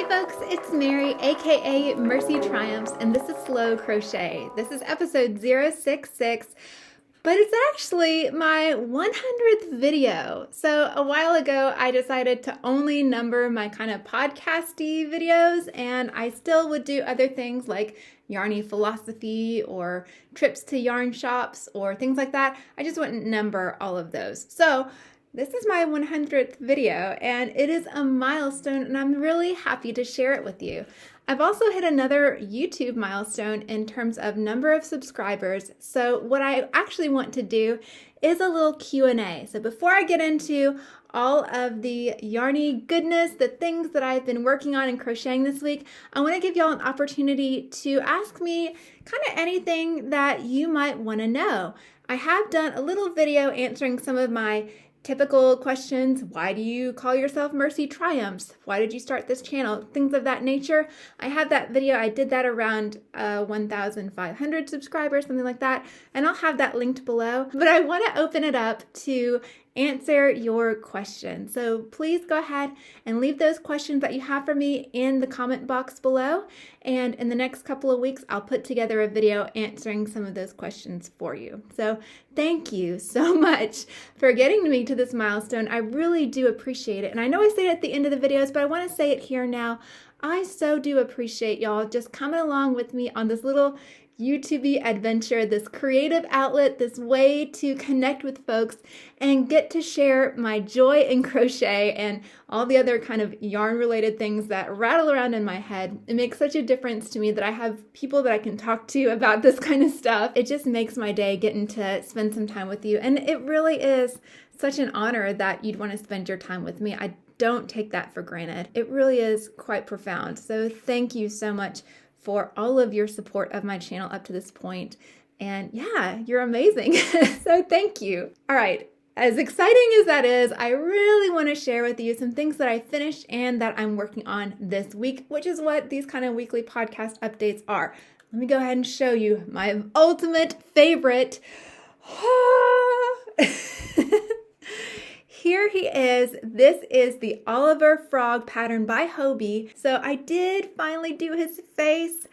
folks, it's Mary, aka MercyTriumphs, and this is Slow Crochet. This is episode 066, but it's actually my 100th video. So a while ago, I decided to only number my kind of podcasty videos, and I still would do other things like yarny philosophy or trips to yarn shops or things like that. I just wouldn't number all of those. So this is my 100th video, and it is a milestone, and I'm really happy to share it with you. I've also hit another YouTube milestone in terms of number of subscribers. So what I actually want to do is a little Q&A. So before I get into all of the yarny goodness, the things that I've been working on and crocheting this week, I want to give y'all an opportunity to ask me kind of anything that you might want to know. I have done a little video answering some of my typical questions. Why do you call yourself MercyTriumphs? Why did you start this channel? Things of that nature. I have that video. I did that around 1,500 subscribers, something like that. And I'll have that linked below. But I want to open it up to answer your questions. So please go ahead and leave those questions that you have for me in the comment box below. And in the next couple of weeks, I'll put together a video answering some of those questions for you. So thank you so much for getting me to this milestone. I really do appreciate it. And I know I say it at the end of the videos, but I want to say it here now. I so do appreciate y'all just coming along with me on this little YouTube adventure, this creative outlet, this way to connect with folks and get to share my joy in crochet and all the other kind of yarn related things that rattle around in my head. It makes such a difference to me that I have people that I can talk to about this kind of stuff. It just makes my day getting to spend some time with you. And it really is such an honor that you'd want to spend your time with me. I don't take that for granted. It really is quite profound. So thank you so much for all of your support of my channel up to this point. And yeah, you're amazing. So thank you. All right. As exciting as that is, I really want to share with you some things that I finished and that I'm working on this week, which is what these kind of weekly podcast updates are. Let me go ahead and show you my ultimate favorite. Here he is. This is the Oliver Frog pattern by Hobbii. So I did finally do his face.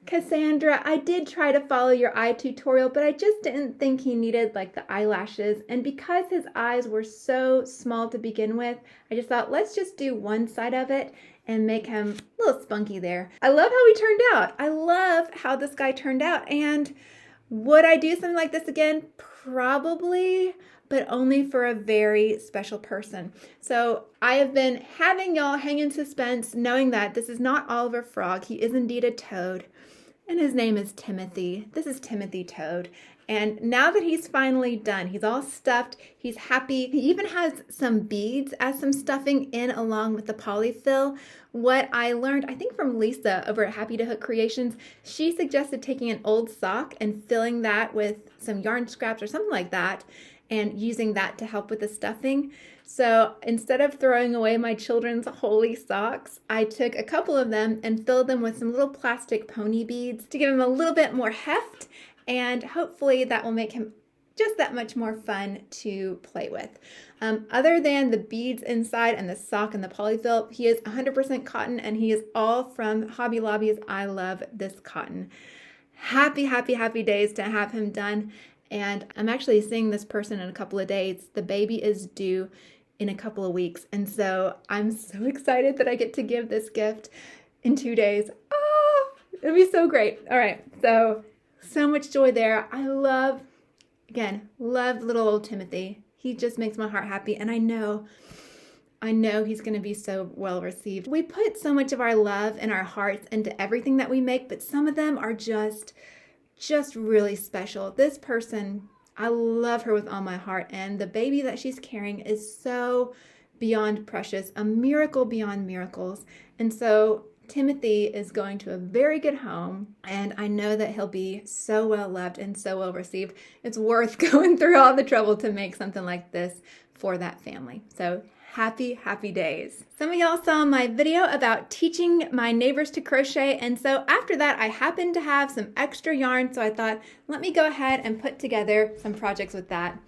Cassandra, I did try to follow your eye tutorial, but I just didn't think he needed like the eyelashes. And because his eyes were so small to begin with, I just thought, let's just do one side of it and make him a little spunky there. I love how he turned out. I love how this guy turned out. And would I do something like this again? Probably, but only for a very special person. So I have been having y'all hang in suspense, knowing that this is not Oliver Frog. He is indeed a toad, and his name is Timothy. This is Timothy Toad. And now that he's finally done, he's all stuffed, he's happy. He even has some beads as some stuffing in along with the polyfill. What I learned, I think from Lisa over at Happy to Hook Creations, she suggested taking an old sock and filling that with some yarn scraps or something like that, and using that to help with the stuffing. So instead of throwing away my children's holy socks, I took a couple of them and filled them with some little plastic pony beads to give him a little bit more heft, and hopefully that will make him just that much more fun to play with. Other than the beads inside and the sock and the polyfill, he is 100% cotton, and he is all from Hobby Lobby's I Love This Cotton. Happy, happy, happy days to have him done. And I'm actually seeing this person in a couple of days. The baby is due in a couple of weeks. And so I'm so excited that I get to give this gift in 2 days. Oh, it'll be so great. All right. So much joy there. I love little old Timothy. He just makes my heart happy. And I know he's going to be so well received. We put so much of our love and our hearts into everything that we make, but some of them are just really special. This person, I love her with all my heart, and the baby that she's carrying is so beyond precious, a miracle beyond miracles. And so Timothy is going to a very good home, and I know that he'll be so well loved and so well received. It's worth going through all the trouble to make something like this for that family. So happy, happy days. Some of y'all saw my video about teaching my neighbors to crochet, and so after that I happened to have some extra yarn, so I thought, let me go ahead and put together some projects with that.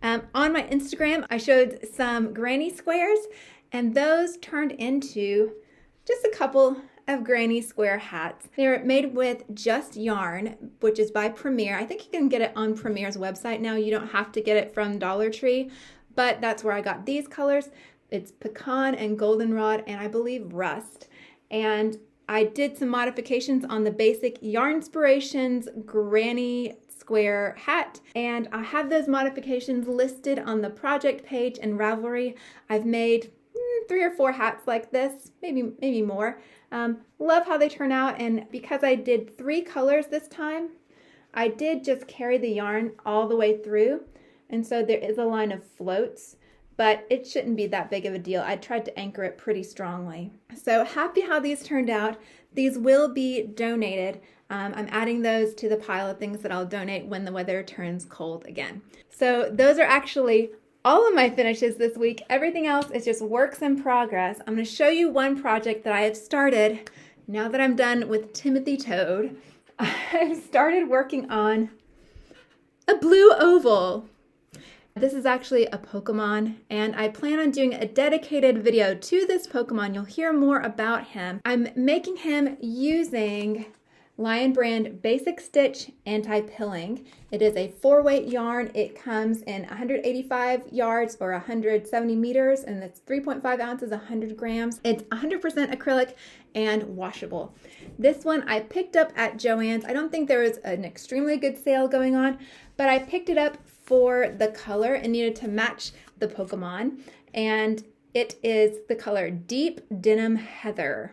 On my Instagram, I showed some granny squares, and those turned into just a couple of granny square hats. They're made with just yarn, which is by Premier. I think you can get it on Premier's website now. You don't have to get it from Dollar Tree, but that's where I got these colors. It's pecan and goldenrod, and I believe rust. And I did some modifications on the basic Yarnspirations granny square hat, and I have those modifications listed on the project page in Ravelry. I've made 3 or 4 hats like this, maybe more. Love how they turn out, and because I did 3 colors this time, I did just carry the yarn all the way through, and so there is a line of floats, but it shouldn't be that big of a deal. I tried to anchor it pretty strongly. So happy how these turned out. These will be donated. I'm adding those to the pile of things that I'll donate when the weather turns cold again. So those are actually all of my finishes this week. Everything else is just works in progress. I'm going to show you one project that I have started now that I'm done with Timothy Toad. I've started working on a blue oval. This is actually a Pokemon, and I plan on doing a dedicated video to this Pokemon. You'll hear more about him. I'm making him using Lion Brand Basic Stitch Anti-Pilling. It is a 4-weight yarn. It comes in 185 yards or 170 meters, and it's 3.5 ounces, 100 grams. It's 100% acrylic and washable. This one I picked up at Joann's. I don't think there was an extremely good sale going on, but I picked it up for the color and needed to match the Pokemon, and it is the color Deep Denim Heather.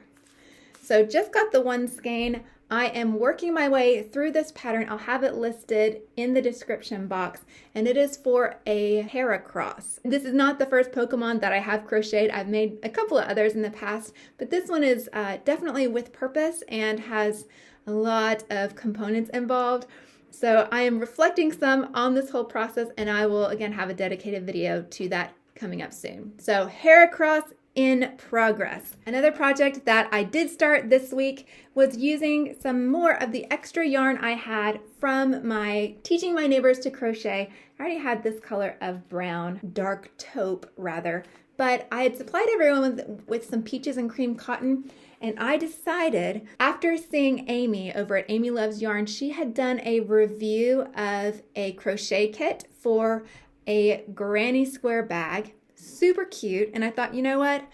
So just got the one skein. I am working my way through this pattern. I'll have it listed in the description box, and it is for a Heracross. This is not the first Pokemon that I have crocheted. I've made a couple of others in the past, but this one is definitely with purpose and has a lot of components involved. So I am reflecting some on this whole process, and I will again have a dedicated video to that coming up soon. So Heracross in progress. Another project that I did start this week was using some more of the extra yarn I had from my teaching my neighbors to crochet. I already had this color of brown, dark taupe rather, but I had supplied everyone with some peaches and cream cotton, and I decided after seeing Amy over at Amy Loves Yarn, she had done a review of a crochet kit for a granny square bag. Super cute, and I thought, you know what,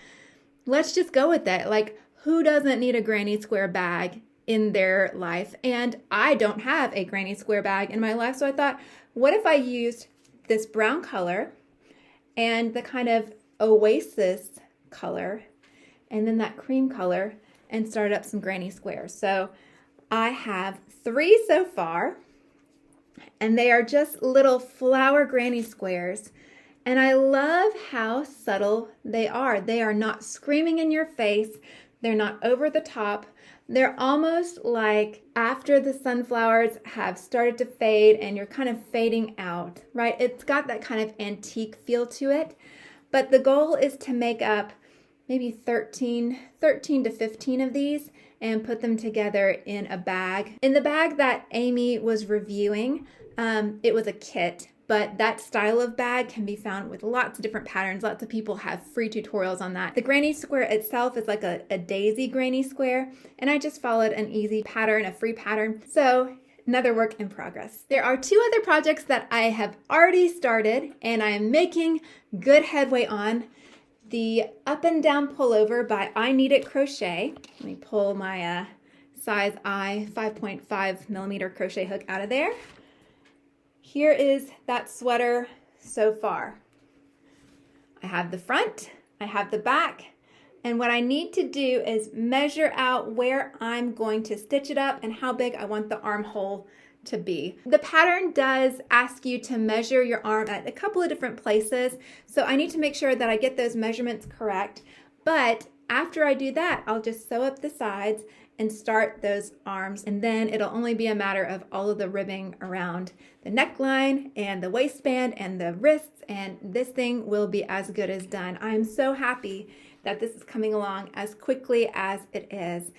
let's just go with it. Like, who doesn't need a granny square bag in their life? And I don't have a granny square bag in my life, so I thought, what if I used this brown color and the kind of oasis color and then that cream color and started up some granny squares. So I have 3 so far, and they are just little flower granny squares. And I love how subtle they are. They are not screaming in your face. They're not over the top. They're almost like after the sunflowers have started to fade and you're kind of fading out, right? It's got that kind of antique feel to it. But the goal is to make up maybe 13 to 15 of these and put them together in a bag. In the bag that Amy was reviewing, it was a kit. But that style of bag can be found with lots of different patterns. Lots of people have free tutorials on that. The granny square itself is like a daisy granny square, and I just followed an easy pattern, a free pattern. So another work in progress. There are 2 other projects that I have already started and I am making good headway on. The Up and Down Pullover by I Need It Crochet. Let me pull my size I 5.5 millimeter crochet hook out of there. Here is that sweater so far. I have the front, I have the back, and what I need to do is measure out where I'm going to stitch it up and how big I want the armhole to be. The pattern does ask you to measure your arm at a couple of different places, so I need to make sure that I get those measurements correct. But after I do that, I'll just sew up the sides and start those arms, and then it'll only be a matter of all of the ribbing around the neckline and the waistband and the wrists, and this thing will be as good as done. I'm so happy that this is coming along as quickly as it is.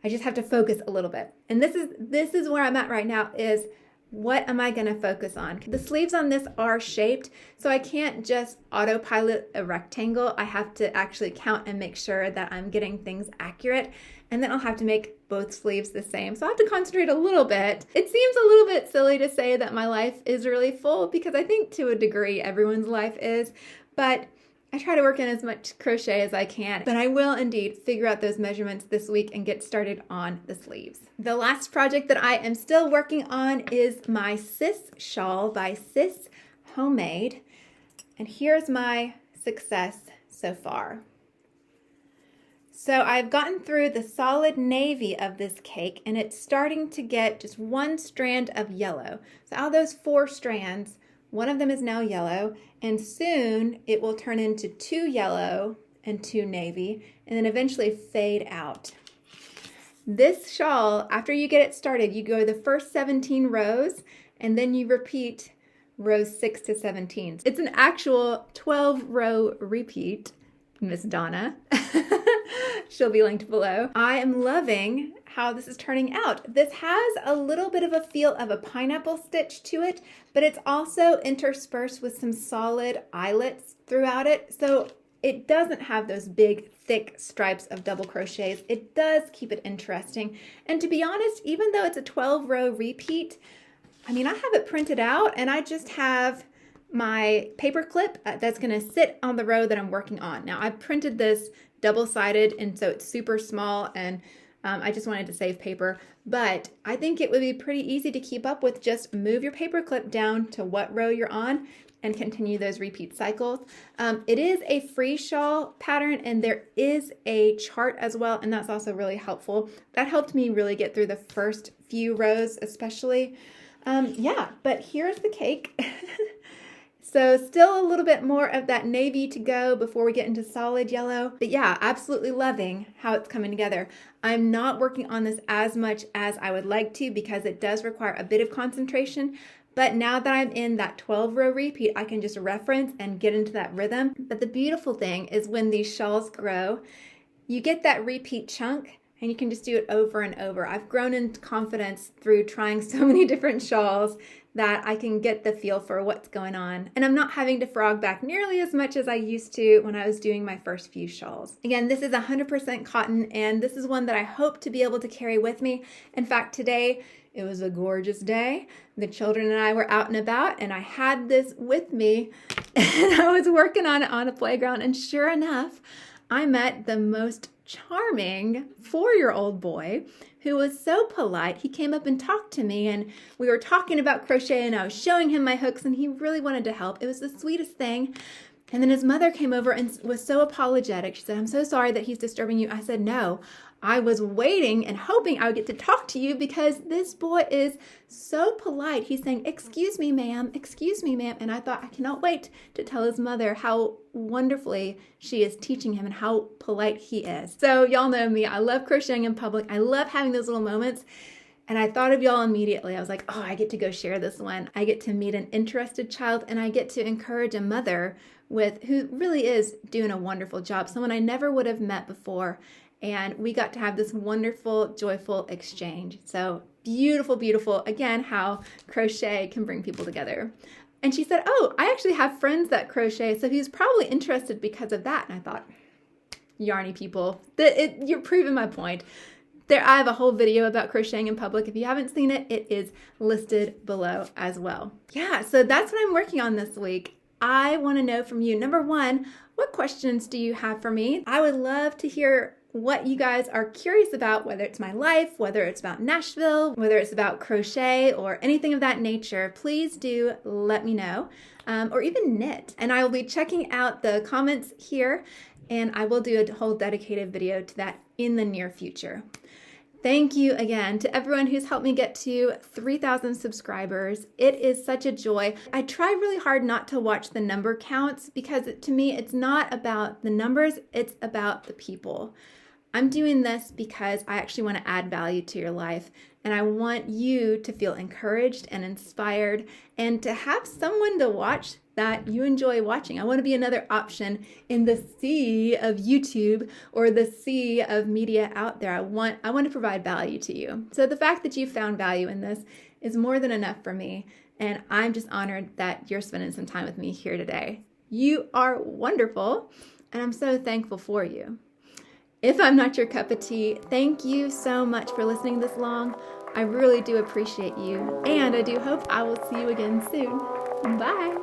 I just have to focus a little bit. And this is where I'm at right now, is what am I going to focus on? The sleeves on this are shaped, so I can't just autopilot a rectangle. I have to actually count and make sure that I'm getting things accurate, and then I'll have to make both sleeves the same. So I have to concentrate a little bit. It seems a little bit silly to say that my life is really full, because I think to a degree everyone's life is, but I try to work in as much crochet as I can, but I will indeed figure out those measurements this week and get started on the sleeves. The last project that I am still working on is my Sis Shawl by Sis Homemade. And here's my success so far. So I've gotten through the solid navy of this cake, and it's starting to get just one strand of yellow. So out of those 4 strands, one of them is now yellow, and soon it will turn into 2 yellow and 2 navy, and then eventually fade out. This shawl, after you get it started, you go the first 17 rows, and then you repeat rows 6 to 17. It's an actual 12-row repeat, Miss Dawna. She'll be linked below. I am loving how this is turning out. This has a little bit of a feel of a pineapple stitch to it, but it's also interspersed with some solid eyelets throughout it. So it doesn't have those big, thick stripes of double crochets. It does keep it interesting. And to be honest, even though it's a 12-row repeat, I mean, I have it printed out, and I just have my paper clip that's gonna sit on the row that I'm working on. Now, I printed this double-sided, and so it's super small, and I just wanted to save paper, but I think it would be pretty easy to keep up with. Just move your paper clip down to what row you're on and continue those repeat cycles. It is a free shawl pattern, and there is a chart as well, and that's also really helpful. That helped me really get through the first few rows especially. Yeah, but here's the cake. So still a little bit more of that navy to go before we get into solid yellow. But yeah, absolutely loving how it's coming together. I'm not working on this as much as I would like to, because it does require a bit of concentration. But now that I'm in that 12-row repeat, I can just reference and get into that rhythm. But the beautiful thing is when these shawls grow, you get that repeat chunk, and you can just do it over and over. I've grown in confidence through trying so many different shawls that I can get the feel for what's going on. And I'm not having to frog back nearly as much as I used to when I was doing my first few shawls. Again, this is 100% cotton, and this is one that I hope to be able to carry with me. In fact, today, it was a gorgeous day. The children and I were out and about, and I had this with me, and I was working on it on a playground, and sure enough, I met the most charming 4-year-old boy who was so polite. He came up and talked to me, and we were talking about crochet, and I was showing him my hooks, and he really wanted to help. It was the sweetest thing. And then his mother came over and was so apologetic. She said, "I'm so sorry that he's disturbing you." I said, "No, I was waiting and hoping I would get to talk to you, because this boy is so polite. He's saying, 'Excuse me, ma'am, excuse me, ma'am.'" And I thought, I cannot wait to tell his mother how wonderfully she is teaching him and how polite he is. So y'all know me. I love crocheting in public. I love having those little moments. And I thought of y'all immediately. I was like, oh, I get to go share this one. I get to meet an interested child, and I get to encourage a mother who really is doing a wonderful job, someone I never would have met before. And we got to have this wonderful, joyful exchange. So beautiful, beautiful. Again, how crochet can bring people together. And she said, "Oh, I actually have friends that crochet, so he's probably interested because of that." And I thought, yarny people, you're proving my point. I have a whole video about crocheting in public. If you haven't seen it, it is listed below as well. Yeah, so that's what I'm working on this week. I want to know from you, number one, what questions do you have for me? I would love to hear what you guys are curious about, whether it's my life, whether it's about Nashville, whether it's about crochet or anything of that nature. Please do let me know, or even knit. And I will be checking out the comments here, and I will do a whole dedicated video to that in the near future. Thank you again to everyone who's helped me get to 3,000 subscribers. It is such a joy. I try really hard not to watch the number counts, because to me, it's not about the numbers, it's about the people. I'm doing this because I actually want to add value to your life, and I want you to feel encouraged and inspired, and to have someone to watch that you enjoy watching. I want to be another option in the sea of YouTube or the sea of media out there. I want to provide value to you. So the fact that you found value in this is more than enough for me, and I'm just honored that you're spending some time with me here today. You are wonderful, and I'm so thankful for you. If I'm not your cup of tea, thank you so much for listening this long. I really do appreciate you, and I do hope I will see you again soon. Bye.